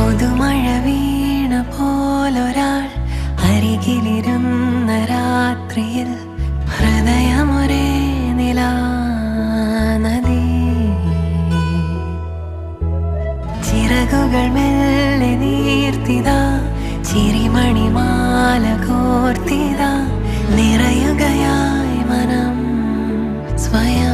പുതുമഴ വീണ പോലൊരാൾ അരികിലിരുന്ന രാത്രിയിൽ ഹൃദയമൊരേ നിലാനദി. ചിറകുകൾ മെല്ലെ നീർത്തിതാ, ചിരിമണിമാല കോർത്തിതാ, നിറയുകയായി മനം സ്വയം.